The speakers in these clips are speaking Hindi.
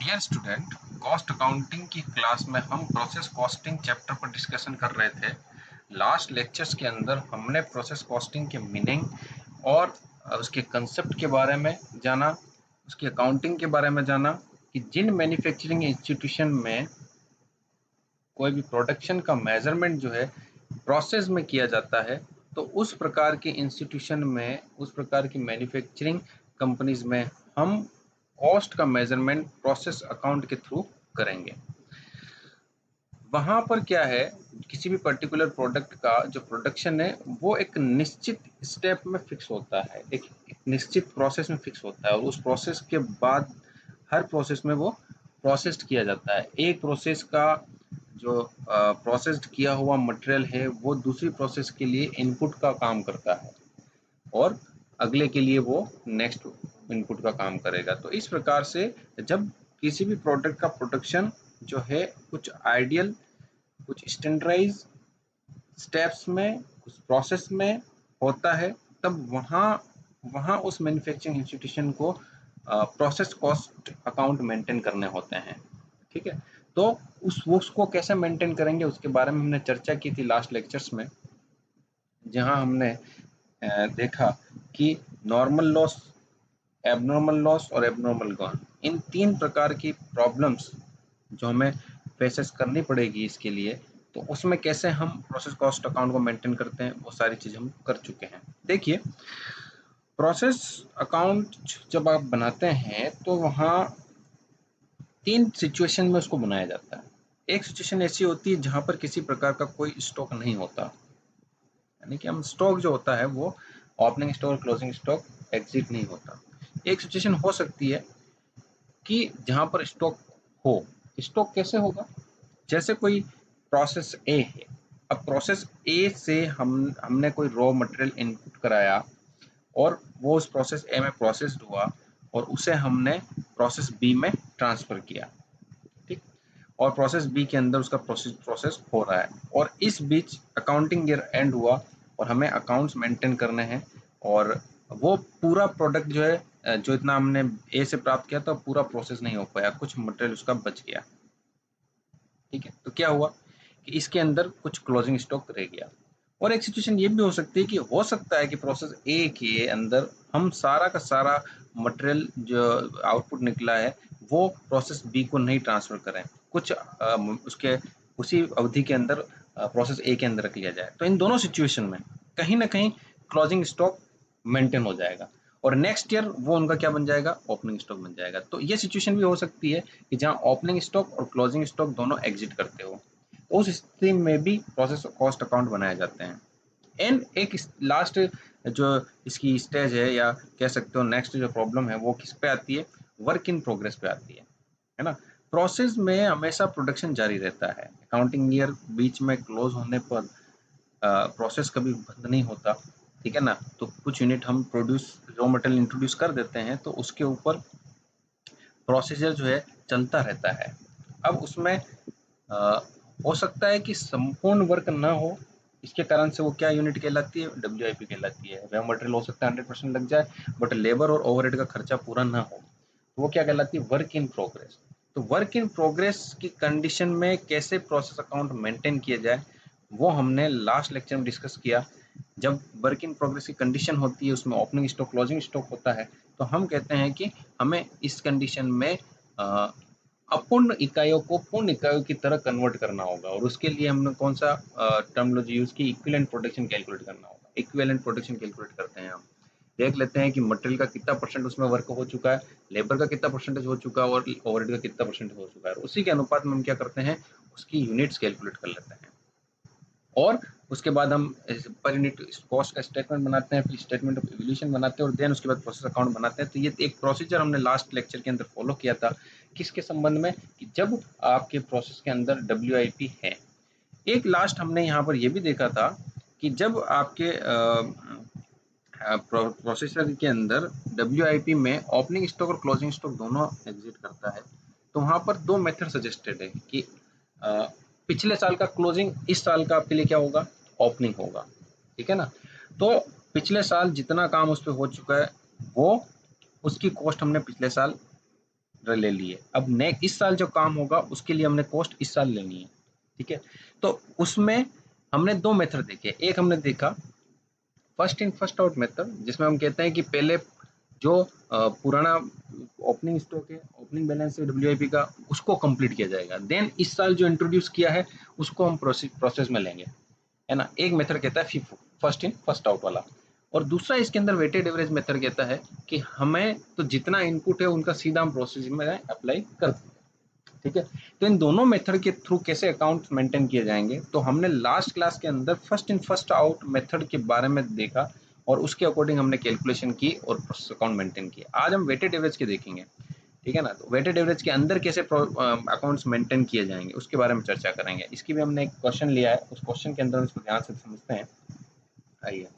डियर स्टूडेंट, कॉस्ट अकाउंटिंग की क्लास में हम प्रोसेस कॉस्टिंग चैप्टर पर डिस्कशन कर रहे थे। लास्ट लेक्चर्स के अंदर हमने प्रोसेस कॉस्टिंग के मीनिंग और उसके कंसेप्ट के बारे में जाना, उसकी अकाउंटिंग के बारे में जाना कि जिन मैन्युफैक्चरिंग इंस्टीट्यूशन में कोई भी प्रोडक्शन का मेजरमेंट जो है प्रोसेस में किया जाता है, तो उस प्रकार के इंस्टीट्यूशन में, उस प्रकार की मैन्युफैक्चरिंग कंपनीज में हम कॉस्ट का मेजरमेंट प्रोसेस अकाउंट के थ्रू करेंगे। वहाँ पर क्या है, किसी भी पर्टिकुलर प्रोडक्ट का जो प्रोडक्शन है वो एक निश्चित स्टेप में फिक्स होता है, एक निश्चित प्रोसेस में फिक्स होता है और उस प्रोसेस के बाद हर प्रोसेस में वो प्रोसेस्ड किया जाता है। एक प्रोसेस का जो प्रोसेस्ड किया हुआ मटेरियल है वो दूसरी प्रोसेस के लिए इनपुट का काम करता है और अगले के लिए वो नेक्स्ट इनपुट का काम करेगा। तो इस प्रकार से जब किसी भी प्रोडक्ट का प्रोडक्शन जो है कुछ आइडियल, कुछ स्टैंडर्डाइज स्टेप्स में, कुछ प्रोसेस में होता है, तब वहाँ उस मैन्युफैक्चरिंग इंस्टीट्यूशन को प्रोसेस कॉस्ट अकाउंट मेंटेन करने होते हैं। ठीक है, तो उसको कैसे मेंटेन करेंगे उसके बारे में हमने चर्चा की थी लास्ट लेक्चर्स में, जहां हमने देखा कि नॉर्मल लॉस, एबनॉर्मल लॉस और एबनॉर्मल गॉन, इन तीन प्रकार की प्रॉब्लम्स जो हमें फेसेस करनी पड़ेगी इसके लिए, तो उसमें कैसे हम प्रोसेस कॉस्ट अकाउंट को मेंटेन करते हैं वो सारी चीज़ हम कर चुके हैं। देखिए, प्रोसेस अकाउंट जब आप बनाते हैं तो वहाँ तीन सिचुएशन में उसको बनाया जाता है। एक सिचुएशन ऐसी होती है जहाँ पर किसी प्रकार का कोई स्टॉक नहीं होता, यानी कि हम स्टॉक जो होता है वो ओपनिंग स्टॉक और क्लोजिंग स्टॉक एग्जिट नहीं होता। एक सिचुएशन हो सकती है कि जहाँ पर स्टॉक हो। स्टॉक कैसे होगा? जैसे कोई प्रोसेस ए है, अब प्रोसेस ए से हमने कोई रॉ मटेरियल इनपुट कराया और वो उस प्रोसेस ए में प्रोसेस्ड हुआ और उसे हमने प्रोसेस बी में ट्रांसफर किया। ठीक, और प्रोसेस बी के अंदर उसका प्रोसेस हो रहा है और इस बीच अकाउंटिंग ईयर एंड हुआ और हमें अकाउंट्स मेंटेन करने हैं और वो पूरा प्रोडक्ट जो है, जो इतना हमने ए से प्राप्त किया था पूरा प्रोसेस नहीं हो पाया, कुछ मटेरियल उसका बच गया। ठीक है, तो क्या हुआ कि इसके अंदर कुछ क्लोजिंग स्टॉक रह गया। और एक सिचुएशन ये भी हो सकती है कि हो सकता है कि प्रोसेस ए के अंदर हम सारा का सारा मटेरियल जो आउटपुट निकला है वो प्रोसेस बी को नहीं ट्रांसफर करें, कुछ उसके उसी अवधि के अंदर प्रोसेस ए के अंदर रख लिया जाए। तो इन दोनों सिचुएशन में कहीं ना कहीं क्लोजिंग स्टॉक मेंटेन हो जाएगा और नेक्स्ट ईयर वो उनका क्या बन जाएगा, ओपनिंग स्टॉक बन जाएगा। तो ये सिचुएशन भी हो सकती है कि जहां ओपनिंग स्टॉक और क्लोजिंग स्टॉक दोनों एग्जिट करते हो, तो उस स्थिति में भी प्रोसेस कॉस्ट अकाउंट बनाए जाते हैं। एंड एक लास्ट जो इसकी स्टेज है या कह सकते हो नेक्स्ट जो प्रॉब्लम है वो किस पे आती है, वर्क इन प्रोग्रेस पे आती है ना। प्रोसेस में हमेशा प्रोडक्शन जारी रहता है, अकाउंटिंग ईयर बीच में क्लोज होने पर प्रोसेस कभी बंद नहीं होता। ठीक है ना, तो कुछ यूनिट हम प्रोड्यूस रॉ मटेरियल इंट्रोड्यूस कर देते हैं तो उसके ऊपर प्रोसीजर जो है चलता रहता है। अब उसमें हो सकता है कि संपूर्ण वर्क ना हो, इसके कारण से वो क्या यूनिट कहलाती है, डब्ल्यूआईपी कहलाती है। रॉ मटेरियल हो सकता है 100% लग जाए बट लेबर और ओवरहेड का खर्चा पूरा ना हो, तो वो क्या कहलाती है, वर्क इन प्रोग्रेस। तो वर्क इन प्रोग्रेस की कंडीशन में कैसे प्रोसेस अकाउंट मेंटेन किया जाए वो हमने लास्ट लेक्चर में डिस्कस किया। जब वर्क इन प्रोग्रेस की कंडीशन होती है उसमें ओपनिंग स्टॉक क्लोजिंग स्टॉक होता है, तो हम कहते हैं कि हमें इस कंडीशन में अपूर्ण इकाइयों को पूर्ण इकाइयों की तरह कन्वर्ट करना होगा और उसके लिए हमने कौन सा टर्मिनोलॉजी यूज की, इक्विवेलेंट प्रोडक्शन कैलकुलेट करना होगा। इक्विवेलेंट प्रोडक्शन कैलकुलेट करते हैं हम, देख लेते हैं कि मटेरियल का कितना परसेंट उसमें वर्क हो चुका है, लेबर का कितना परसेंटेज हो चुका है और ओवरहेड का कितना परसेंट हो चुका है, उसी के अनुपात में हम क्या करते हैं, उसकी यूनिट्स कैलकुलेट कर लेते हैं और उसके बाद हम पर यूनिट कॉस्ट का स्टेटमेंट बनाते हैं, फिर स्टेटमेंट ऑफ एवोल्यूशन बनाते हैं और देन उसके बाद प्रोसेस अकाउंट बनाते हैं। तो ये एक प्रोसीजर हमने लास्ट लेक्चर के अंदर फॉलो किया था, किसके संबंध में, कि जब आपके प्रोसेस के अंदर डब्ल्यूआईपी है। एक लास्ट हमने यहाँ पर यह भी देखा था कि जब आपके प्रोसेसर के अंदर डब्ल्यूआईपी में ओपनिंग स्टॉक और क्लोजिंग स्टॉक दोनों एग्जिट करता है, तो वहाँ पर दो मेथड सजेस्टेड है कि पिछले साल का क्लोजिंग इस साल का आपके लिए क्या होगा, ओपनिंग होगा। ठीक है ना, तो पिछले साल जितना काम उस पर हो चुका है वो उसकी कॉस्ट हमने पिछले साल ले लिए। अब इस साल जो काम होगा उसके लिए हमने कॉस्ट इस साल लेनी है, ठीक है। तो उसमें हमने दो मेथड देखे, एक हमने देखा first in first out method, जिसमें हम कहते हैं कि पहले जो पुराना ओपनिंग स्टॉक है, ओपनिंग बैलेंस है डब्ल्यूआईपी का, उसको कंप्लीट किया जाएगा। देन इस साल जो इंट्रोड्यूस किया है उसको हम प्रोसेस में लेंगे, है ना। एक मेथड कहता है FIFO, first in first out वाला, और दूसरा इसके अंदर वेटेड एवरेज मेथड कहता है कि हमें तो जितना इनपुट है उनका सीधा हम प्रोसेस में अप्लाई कर देंगे, ठीक है। तो इन दोनों मेथड के थ्रू कैसे अकाउंट मेंटेन किए जाएंगे, तो हमने लास्ट क्लास के अंदर first in first out method के बारे में देखा और उसके अकॉर्डिंग हमने कैलकुलेशन की और अकाउंट मेंटेन किया। आज हम वेटेड एवरेज के देखेंगे, ठीक है ना। तो वेटेड एवरेज के अंदर कैसे अकाउंट्स मेंटेन किए जाएंगे उसके बारे में चर्चा करेंगे। इसकी भी हमने एक क्वेश्चन लिया है, उस क्वेश्चन के अंदर इसको ध्यान से समझते हैं। आइए,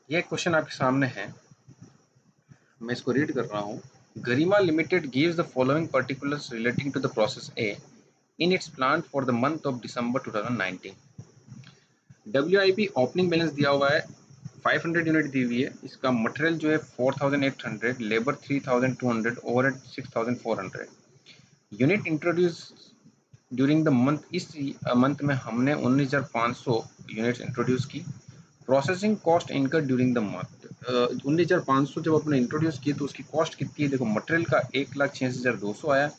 ये क्वेश्चन आपके सामने है, मैं इसको रीड कर रहा हूँ। Garima limited gives the following particulars relating to the process A in its plan for the month of December 2019। WIP opening balance दिया हुआ है, 500 यूनिट दी हुई है, इसका मटेरियल जो है 4800, labour 3200, overhead 6400। Unit introduce during the month, इस मंथ में हमने 19500 यूनिट्स इंट्रोड्यूस की। Processing cost incur during the month, 19500 जब अपने इंट्रोड्यूस की तो उसकी कॉस्ट कितनी है, देखो मटेरियल का 1,86,200 आया,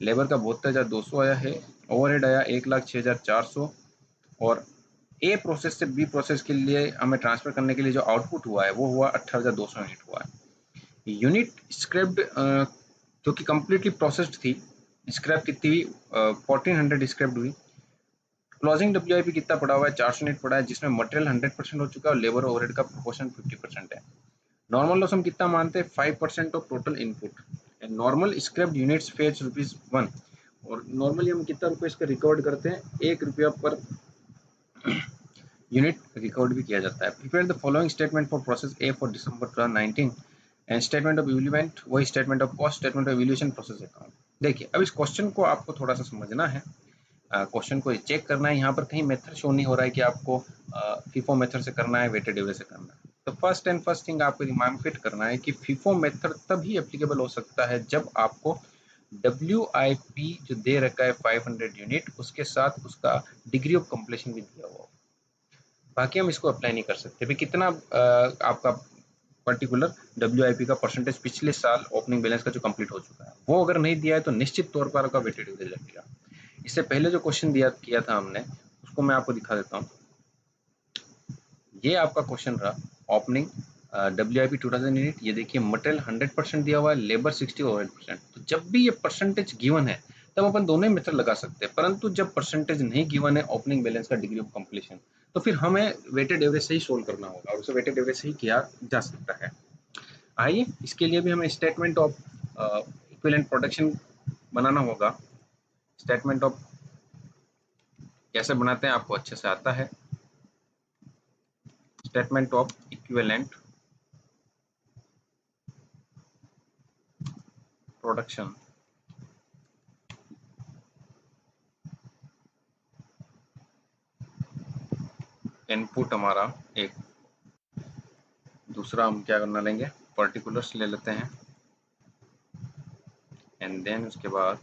लेबर का 72,200 आया है, ओवरहेड आया 1,06,400, और ए प्रोसेस से बी प्रोसेस के लिए हमें ट्रांसफर करने के लिए जो आउटपुट हुआ है वो हुआ 18,200 यूनिट हुआ है। यूनिट स्क्रैप्ड जो कि कम्प्लीटली प्रोसेस्ड थी, स्क्रैप कितनी हुई, 1400 स्क्रैप्ड हुई। क्लोजिंग डब्ल्यूआईपी कितना पड़ा हुआ है, 400 यूनिट पड़ा है, जिसमें मटेरियल 100% हो चुका है और लेबर ओवरहेड का प्रोपोर्शन 50% है। नॉर्मल लॉस हम कितना मानते हैं, 5% of total input. And normal scraped units fetch ₹1, और नॉर्मली हम कितना रुपये इसका रिकॉर्ड करते हैं, ₹1 पर यूनिट रिकॉर्ड भी किया जाता है। Prepare the following statement for process A for December 2019 and statement of equivalent, वही statement of cost, statement of evaluation, process account. देखिए, अब इस क्वेश्चन को आपको थोड़ा सा समझना है, क्वेश्चन को चेक करना है। यहाँ पर कहीं मेथड शो नहीं हो रहा है कि आपको फीफो मेथड से करना है, वेटेड एवरेज से करना है। तो फर्स्ट थिंग आपको दिमाग में फिट करना है कि फीफो मेथड तभी एप्लीकेबल हो सकता है जब आपको WIP जो दे रखा है 500 यूनिट, उसके साथ उसका डिग्री ऑफ कंप्लीशन भी दिया हुआ हो। बाकी हम इसको अप्लाई नहीं कर सकते भाई, कितना आपका पर्टिकुलर WIP का परसेंटेज पिछले साल ओपनिंग बैलेंस का जो कंप्लीट हो चुका है, वो अगर नहीं दिया है तो निश्चित तौर पर आपका वेटेड एवरेज लगेगा। इससे पहले जो क्वेश्चन दिया किया था हमने, उसको मैं आपको दिखा देता हूँ। ये आपका क्वेश्चन रहा ओपनिंग WIP 2000 यूनिट, ये देखिए मटेरियल 100% दिया हुआ है, लेबर 60 और 8%। तो जब भी ये परसेंटेज गिवन है तब अपन दोनों ही मेथड लगा सकते हैं, परंतु जब परसेंटेज नहीं गिवन है ओपनिंग बैलेंस का डिग्री ऑफ कंप्लीशन, तो फिर हमें वेटेड एवरेज से ही सोल्व करना होगा और उसे वेटेड एवरेज से ही किया जा सकता है। आइए, इसके लिए भी हमें स्टेटमेंट ऑफ इक्विवेलेंट प्रोडक्शन बनाना होगा। स्टेटमेंट ऑफ कैसे बनाते हैं आपको अच्छे से आता है। Statement of equivalent production, input हमारा एक, दूसरा हम क्या करना लेंगे, पर्टिकुलर्स ले लेते हैं, एंड देन उसके बाद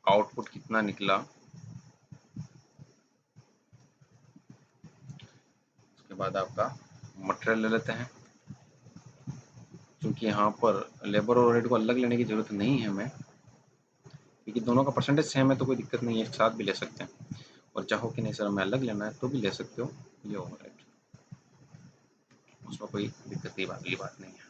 आउटपुट कितना निकला, उसके बाद आपका मटेरियल ले लेते हैं। क्योंकि यहाँ पर लेबर और रेट को अलग लेने की जरूरत नहीं है हमें, क्योंकि दोनों का परसेंटेज सेम है तो कोई दिक्कत नहीं है, एक साथ भी ले सकते हैं। और चाहो कि नहीं सर हमें अलग लेना है तो भी ले सकते हो, ये ओवरहेड, उसमें कोई दिक्कत की बात नहीं है।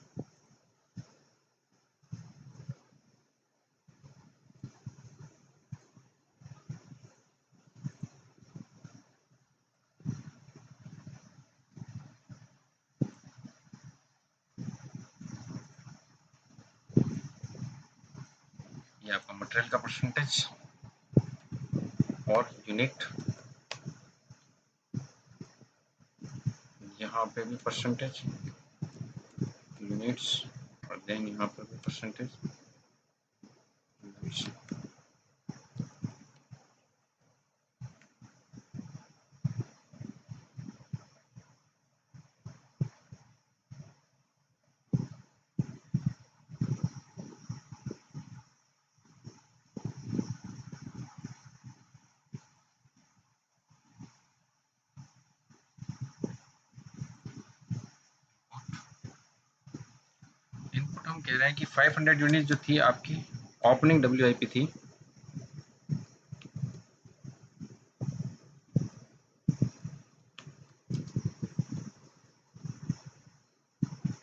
ये आपका मटेरियल का परसेंटेज और यूनिट, यहाँ पे भी परसेंटेज यूनिट्स, और देन यहाँ पर भी परसेंटेज। हम कह रहे हैं कि 500 यूनिट जो थी आपकी ओपनिंग WIP थी,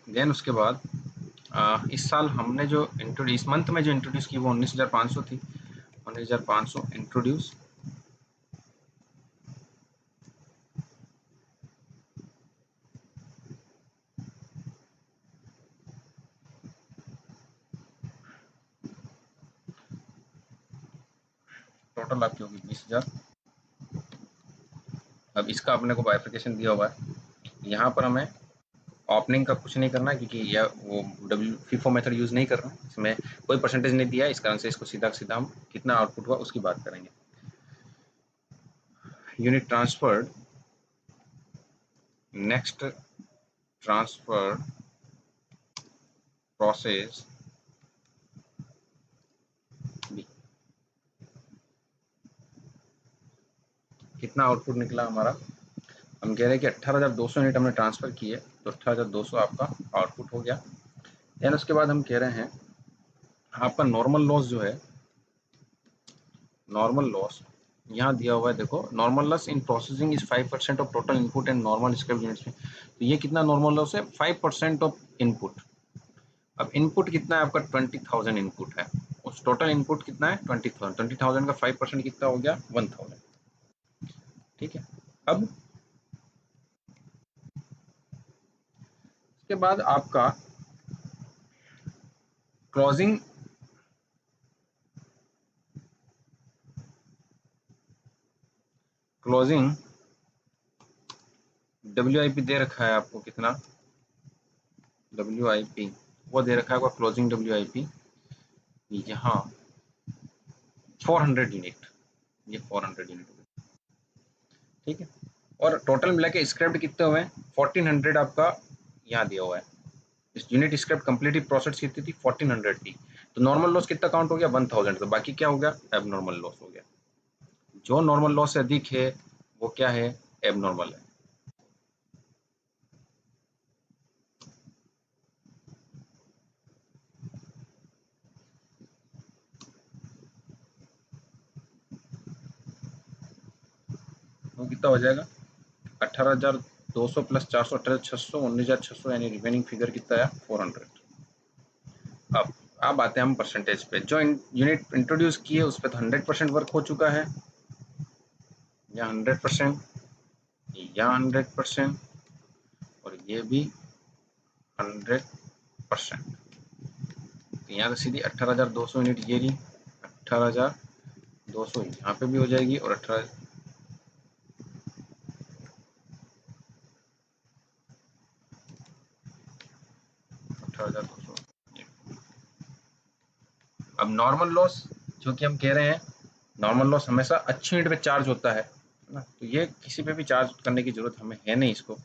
देन उसके बाद इस साल हमने जो इस मंथ में जो इंट्रोड्यूस की वो 19,500 थी, 19,500 इंट्रोड्यूस, टोटल आपकी होगी 20,000। अब इसका अपने को बाइफिकेशन दिया हुआ है, यहाँ पर हमें ओपनिंग का कुछ नहीं करना है क्योंकि यह वो FIFO मेथड यूज़ नहीं कर रहा है, इसमें कोई परसेंटेज नहीं दिया है, इस कारण से इसको सीधा सीधा हम कितना आउटपुट हुआ उसकी बात करेंगे। Unit transferred, next transfer process B, कितना आउटपुट निकला हमारा, हम कह रहे हैं कि 18,200 यूनिट हमने ट्रांसफर किए, तो 18,200 आपका आउटपुट हो गया। देन उसके बाद हम कह रहे हैं आपका नॉर्मल लॉस जो है, नॉर्मल लॉस यहाँ दिया हुआ है, देखो normal loss in processing is 5% of total input and normal scrap units में, तो ये कितना नॉर्मल लॉस है, 5% ऑफ इनपुट। अब इनपुट कितना है आपका, 20,000 इनपुट है, उस टोटल इनपुट कितना है 20,000, 20,000 का 5% कितना हो गया 1,000, ठीक है। अब उसके बाद आपका क्लोजिंग WIP दे रखा है आपको, कितना WIP वो दे रखा है आपका, क्लोजिंग WIP यहाँ 400 यूनिट, ये 400 यूनिट, ठीक है। और टोटल मिला के स्क्रैप्ड कितने हुए, 1400 आपका यहाँ दिया हुआ है। इस यूनिट स्क्रैप कंप्लीटली प्रोसेस कितनी थी, 1400 थी, तो नॉर्मल लॉस कितना काउंट हो गया 1000, तो बाकी क्या हो गया, एबनॉर्मल लॉस हो गया। जो नॉर्मल लॉस से अधिक है वो क्या है, एबनॉर्मल है। वो कितना हो जाएगा, 18,200 प्लस 400, 18,600, 19,600, यानी रिमेनिंग फिगर कितना है 400। अब आते हैं हम परसेंटेज पे, जो यूनिट इंट्रोड्यूस किए उस पर तो 100% वर्क हो चुका है, या 100%, या 100%, और ये भी 100%, तो यहाँ तो सीधी 18,200 यूनिट ये रही, 18,200 यहाँ पे भी हो जाएगी, और 18,200। अब नॉर्मल लॉस जो कि हम कह रहे हैं, नॉर्मल लॉस हमेशा अच्छी यूनिट पे चार्ज होता है ना, तो ये किसी पे भी चार्ज करने की जरूरत हमें है नहीं इसको।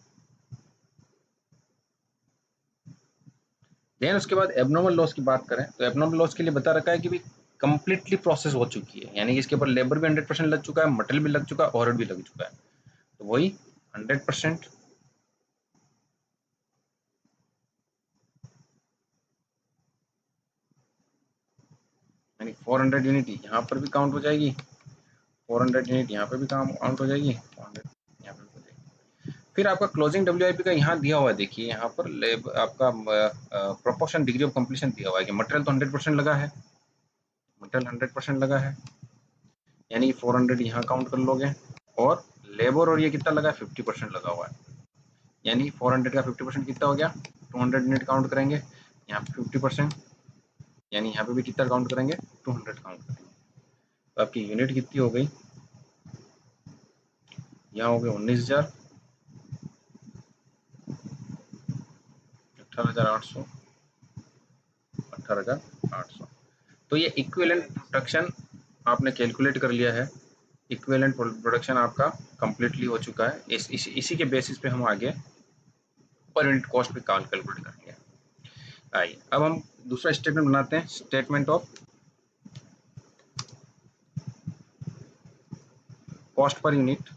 देन उसके बाद एबनॉर्मल लॉस की बात करें, तो एबनॉर्मल लॉस के लिए बता रखा है कि भाई कंप्लीटली प्रोसेस हो चुकी है, यानी कि इसके ऊपर लेबर भी 100% लग चुका है, मटेरियल भी लग चुका है, ओवरहेड भी लग चुका है, तो वही 100%। यानी 400 यूनिट यहाँ पर भी काउंट हो जाएगी, 400 यूनिट यहाँ पे भी काउंट हो जाएगी, 400 यहाँ पे भी हो जाएगी। फिर आपका क्लोजिंग WIP का यहाँ दिया हुआ है, देखिए यहाँ पर आपका प्रोपोर्शन डिग्री ऑफ कंप्लीशन दिया हुआ है कि मटेरियल तो 100% लगा है, मटेरियल 100% लगा है, यानी 400 यहाँ काउंट कर लोगे, और लेबर और ये कितना लगा है 50% लगा हुआ है, यानी 400 का 50% कितना हो गया 200 यूनिट काउंट करेंगे, यहाँ पे 50%, यानी यहाँ पे भी कितना काउंट करेंगे 200 काउंट करेंगे, तो आपकी यूनिट कितनी हो गई, यहाँ हो गए 19,000, 18,800, 18,800, तो ये इक्विवेलेंट प्रोडक्शन आपने कैलकुलेट कर लिया है, इक्विवेलेंट प्रोडक्शन आपका कंप्लीटली हो चुका है। इसी के बेसिस पे हम आगे पर यूनिट कॉस्ट पे कैलकुलेट करेंगे। आइए अब हम दूसरा स्टेटमेंट बनाते हैं, statement of cost per unit.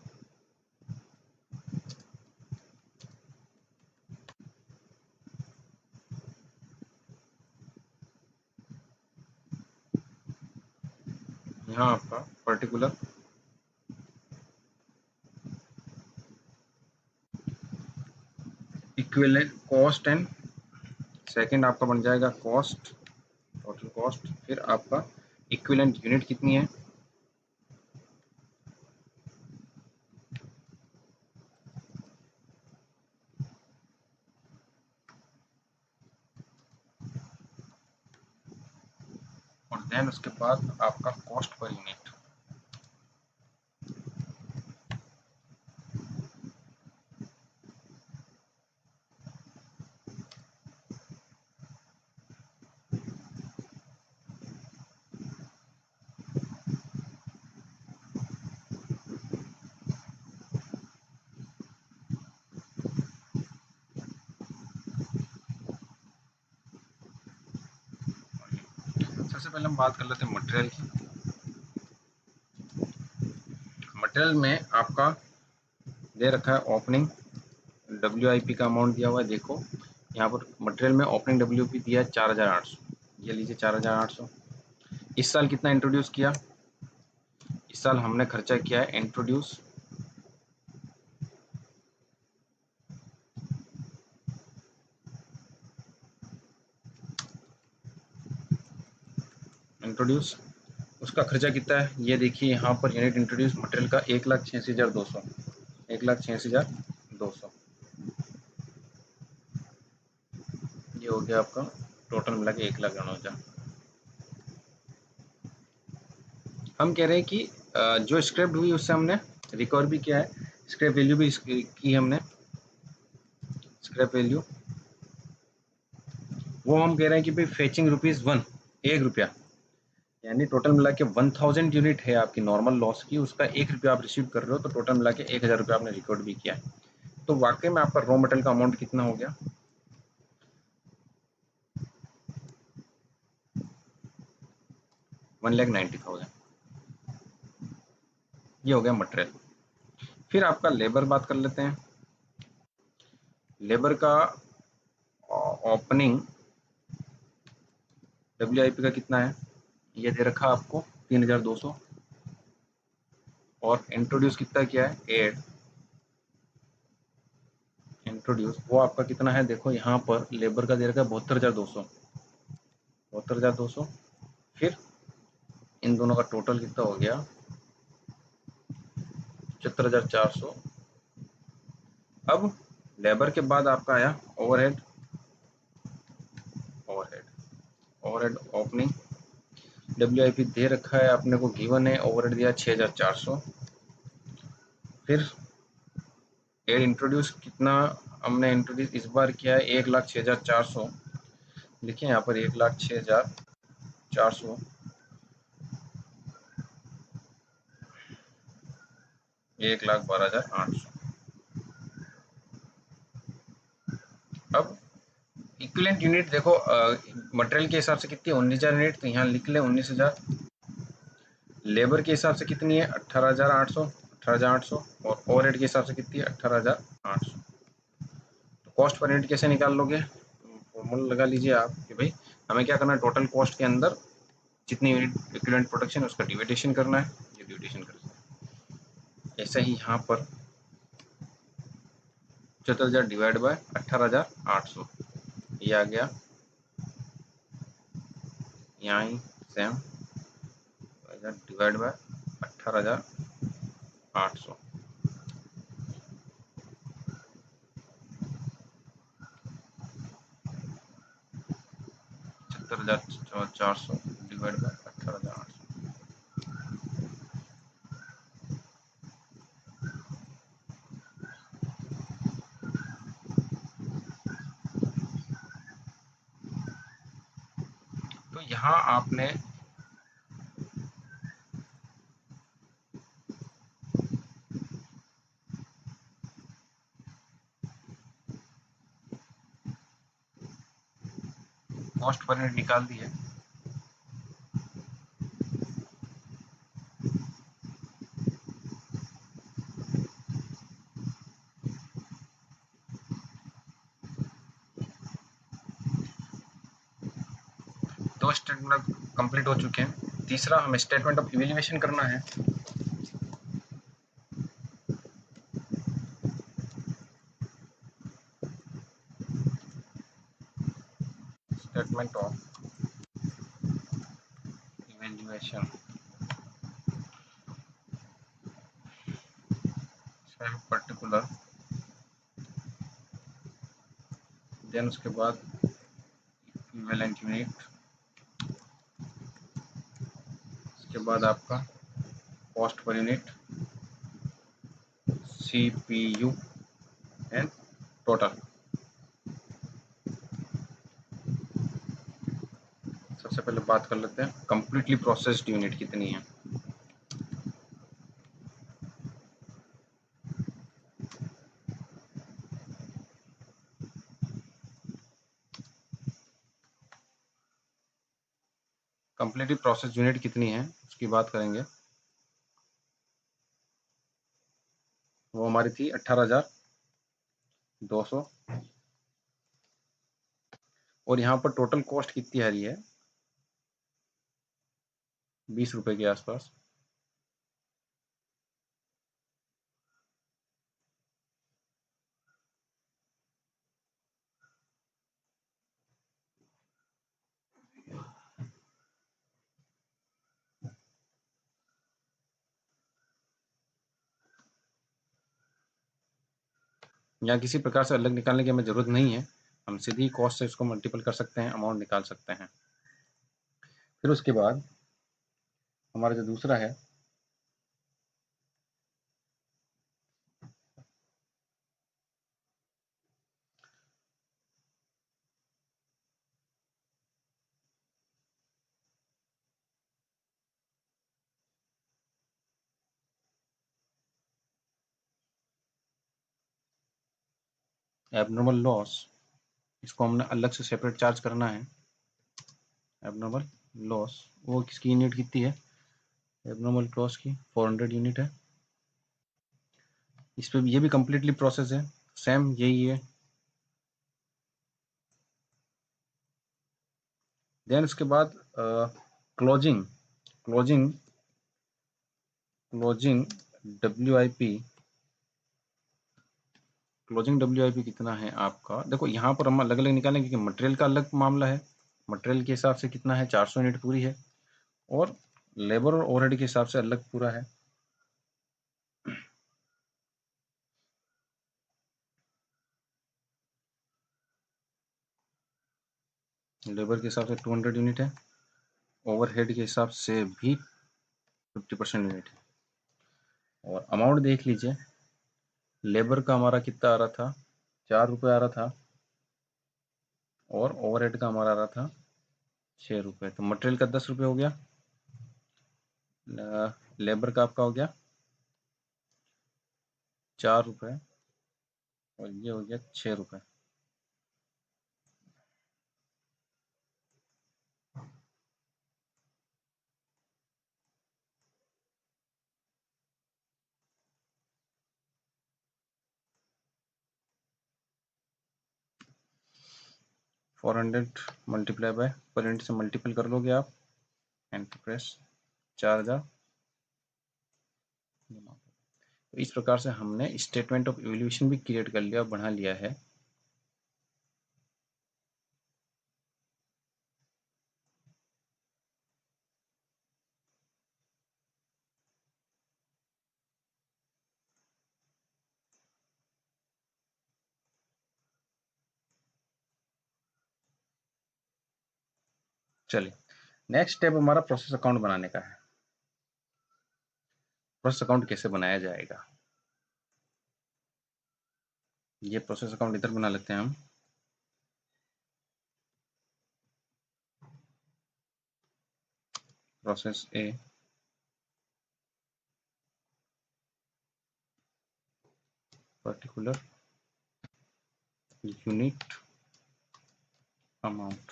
Regular, equivalent cost and second आपका बन जाएगा कॉस्ट, टोटल कॉस्ट, फिर आपका इक्विवेलेंट यूनिट कितनी है, और देन उसके बाद आपका कॉस्ट पर यूनिट। सबसे पहले हम बात कर लेते हैं मटेरियल की। मटेरियल में आपका दे रखा है ओपनिंग WIP का अमाउंट दिया हुआ है। देखो यहाँ पर मटेरियल में ओपनिंग WIP दिया है 4800, ये लीजिए 4800। इस साल कितना इंट्रोड्यूस किया, इस साल हमने खर्चा किया है इंट्रोड्यूस उसका खर्चा कितना है, ये देखिए यहाँ पर यूनिट इंट्रोड्यूस मटेरियल का 1,86,200, 1,86,200, ये हो गया आपका टोटल मिला के 1,99,000। हम कह रहे हैं कि जो स्क्रैप हुई उससे हमने रिकवर भी किया है, स्क्रैप वैल्यू भी की हमने, स्क्रैप वैल्यू वो हम कह रहे हैं कि भाई फेचिंग ₹1, 1 रुपया, यानी टोटल मिला के 1000 यूनिट है आपकी नॉर्मल लॉस की, उसका 1 रुपया आप रिसीव कर रहे हो, तो टोटल मिला के 1000 रुपया आपने रिकॉर्ड भी किया है। तो वाकई में आपका रॉ मटेरियल का अमाउंट कितना हो गया, 1,90,000, ये हो गया मटेरियल। फिर आपका लेबर बात कर लेते हैं। लेबर का ओपनिंग WIP का कितना है, ये दे रखा आपको 3,200, और इंट्रोड्यूस कितना किया है, एड इंट्रोड्यूस वो आपका कितना है, देखो यहाँ पर लेबर का दे रखा है 72,200, 72,200। फिर इन दोनों का टोटल कितना हो गया, 75,400। अब लेबर के बाद आपका आया overhead, overhead overhead opening WIP दे रखा है अपने को, गिवन है, ओवरहेड दिया 6,400। फिर एड इंट्रोड्यूस कितना हमने इंट्रोड्यूस इस बार किया है, 1,06,400, लिखिए यहाँ पर 1,06,400, 1,12,800। अब इक्विवेलेंट यूनिट देखो मटेरियल के हिसाब से कितनी है, 19,000 यूनिट, तो यहाँ लिख ले 19,000। लेबर के हिसाब से कितनी है, 18,800, 18,800, और ओवरहेड के हिसाब से कितनी है, 18,800। तो कॉस्ट पर यूनिट कैसे निकाल लोगे, फॉर्मूला लगा लीजिए आप कि भाई हमें क्या करना है, टोटल कॉस्ट के अंदर जितनी यूनिट इक्विवेलेंट प्रोडक्शन है उसका डिविडेशन करना है, ये डिविडेशन करना है। ऐसा ही यहाँ पर 74,000 डिवाइड बाय 18,800, ये आ गया, यहाँ ही same divide by 18,800, 74,400 divide by 18,800। तो यहाँ आपने कॉस्ट पर यूनिट निकाल दी है। दो स्टेटमेंट कंप्लीट हो चुके हैं, तीसरा हमें स्टेटमेंट ऑफ इवैल्यूएशन करना है। Statement of evaluation particular, then उसके बाद इक्विवेलेंट यूनिट, उसके बाद आपका cost per unit, CPU and total. सबसे पहले बात कर लेते हैं कंप्लीटली प्रोसेस्ड यूनिट कितनी है। कंप्लीटली प्रोसेस्ड यूनिट कितनी है उसकी बात करेंगे। वो हमारी थी 18,200, और यहाँ पर टोटल कॉस्ट कितनी आ रही है, 20 रुपए के आसपास। यहाँ किसी प्रकार से अलग निकालने की हमें जरूरत नहीं है, हम सीधी कॉस्ट से इसको मल्टीपल कर सकते हैं, अमाउंट निकाल सकते हैं। फिर उसके बाद हमारा जो दूसरा है एबनॉर्मल लॉस, इसको हमने अलग से सेपरेट चार्ज करना है। एबनॉर्मल लॉस वो किसकी यूनिट कितनी है, एबनॉर्मल लॉस की 400 यूनिट है। इस पे ये भी कंप्लीटली प्रोसेस है, सेम यही है। देन उसके बाद closing closing closing WIP, closing WIP कितना है आपका, देखो यहाँ पर हम अलग अलग निकालेंगे क्योंकि मटेरियल का अलग मामला है। मटेरियल के हिसाब से कितना है, 400 यूनिट पूरी है, और लेबर और ओवरहेड के हिसाब से अलग पूरा है। लेबर के हिसाब से 200 यूनिट है, ओवरहेड के हिसाब से भी 50% यूनिट है। और अमाउंट देख लीजिए, लेबर का हमारा कितना आ रहा था, 4 रुपये आ रहा था, और ओवरहेड का हमारा आ रहा था 6 रुपये। तो मटेरियल का 10 रुपये हो गया, लेबर का आपका हो गया 4 रुपये, और ये हो गया 6 रुपये। Four hundred multiply by per unit से मल्टीपल कर लोगे आप, एंटर प्रेस, 4,000। तो इस प्रकार से हमने स्टेटमेंट ऑफ इवैल्यूएशन भी क्रिएट कर लिया, बना लिया है। चलिए, नेक्स्ट स्टेप हमारा प्रोसेस अकाउंट बनाने का है। प्रोसेस अकाउंट कैसे बनाया जाएगा, ये प्रोसेस अकाउंट इधर बना लेते हैं हम। प्रोसेस ए, particular unit amount,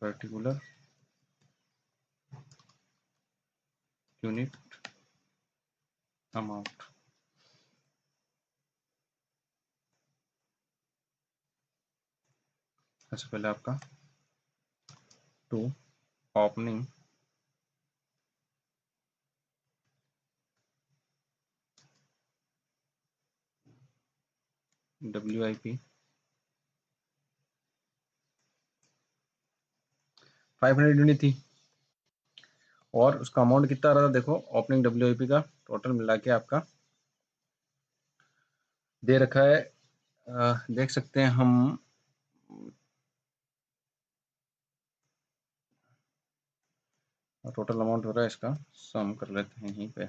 particular unit amount. सबसे पहले आपका टू ओपनिंग WIP 500 यूनिट थी और उसका अमाउंट कितना आ रहा था, देखो ओपनिंग WIP का टोटल मिला के आपका दे रखा है, देख सकते हैं हम, टोटल अमाउंट हो रहा है इसका, सम कर लेते हैं यहीं पे।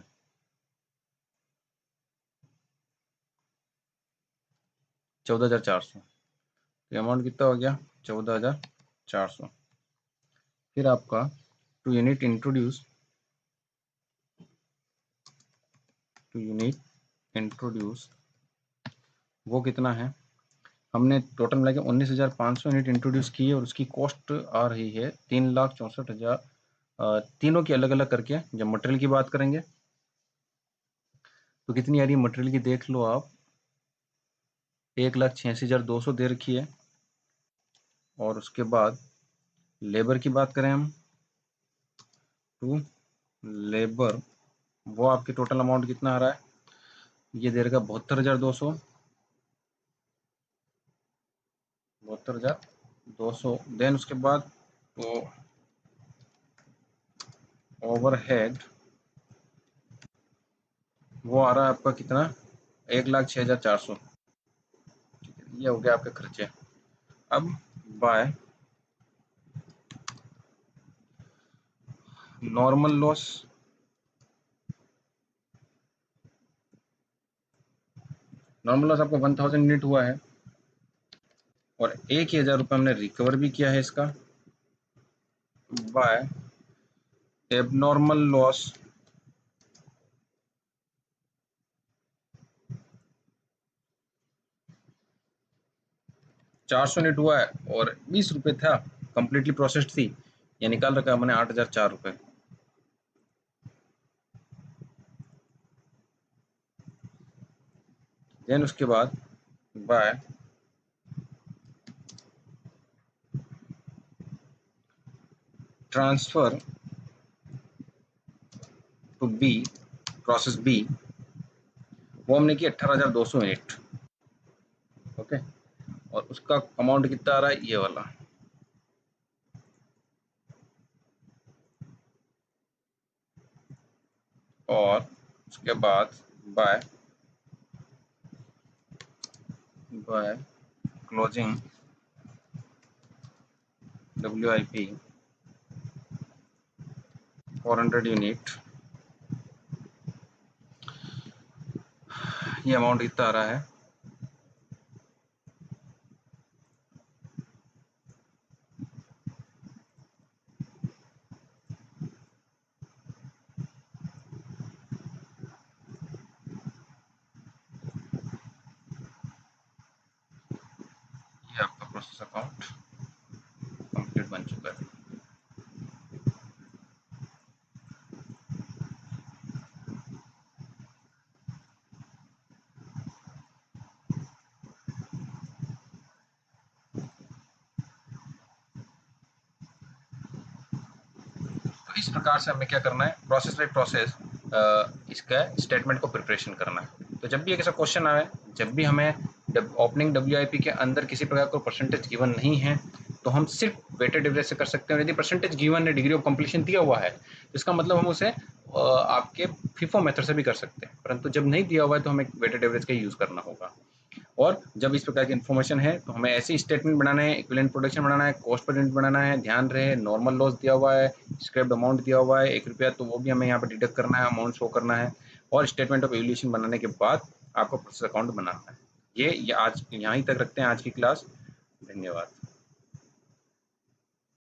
$14,400, ये अमाउंट कितना हो गया, 14,400। फिर आपका टू यूनिट इंट्रोड्यूस वो कितना है, हमने टोटल मिला के 19,500 यूनिट इंट्रोड्यूस की है और उसकी कॉस्ट आ रही है 3,64,000। तीनों की अलग अलग करके जब मटेरियल की बात करेंगे तो कितनी आ रही है मटेरियल की, देख लो आप, 1,86,200 दे रखी है। और उसके बाद लेबर की बात करें हम, टू लेबर, वो आपकी टोटल अमाउंट कितना आ रहा है, ये दे रखा 72,200, 72,200। देन उसके बाद तो ओवरहेड वो आ रहा है आपका कितना, 1,06,400। ये हो गया आपके खर्चे। अब by normal loss, normal loss आपका 1,000 यूनिट हुआ है और 1,000 रुपये हमने रिकवर भी किया है इसका, बाय एबनॉर्मल लॉस 400 यूनिट हुआ है और 20 रुपये था, कंप्लीटली प्रोसेस्ड थी, ये निकाल रखा है मैंने 8,004 रुपये। देन उसके बाद by transfer to B, process B, वो हमने की 18,200 यूनिट, ओके। और उसका अमाउंट कितना आ रहा है, ये वाला, और उसके बाद by by closing WIP 400 unit, ये अमाउंट कितना आ रहा है, ये आपका प्रोसेस अकाउंट कंप्लीट बन चुका है। तो इस प्रकार से हमें क्या करना है, प्रोसेस बाय प्रोसेस इसका स्टेटमेंट को प्रिपरेशन करना है। तो जब भी एक ऐसा क्वेश्चन आए, जब भी हमें ओपनिंग WIP के अंदर किसी प्रकार का परसेंटेज गिवन नहीं है, तो हम सिर्फ वेटेड एवरेज से कर सकते हैं। यदि परसेंटेज गिवन है, डिग्री ऑफ कंप्लीशन दिया हुआ है, तो इसका मतलब हम उसे आपके FIFO मेथड से भी कर सकते हैं, परंतु जब नहीं दिया हुआ है तो हमें वेटेड एवरेज का यूज़ करना होगा। और जब इस प्रकार की इन्फॉर्मेशन है तो हमें ऐसी स्टेटमेंट बनाना है, इक्विवेलेंट प्रोडक्शन बनाना है, कॉस्ट पर यूनिट बनाना है, ध्यान रहे नॉर्मल लॉस दिया हुआ है, स्क्रैप्ड अमाउंट दिया हुआ है 1 रुपया, तो वो भी हमें यहाँ पर डिडक्ट करना है, अमाउंट शो करना है, और स्टेटमेंट ऑफ एवल्यूशन बनाने के बाद आपको प्रोसेस अकाउंट बनाना है। ये आज यहीं तक रखते हैं आज की क्लास। धन्यवाद।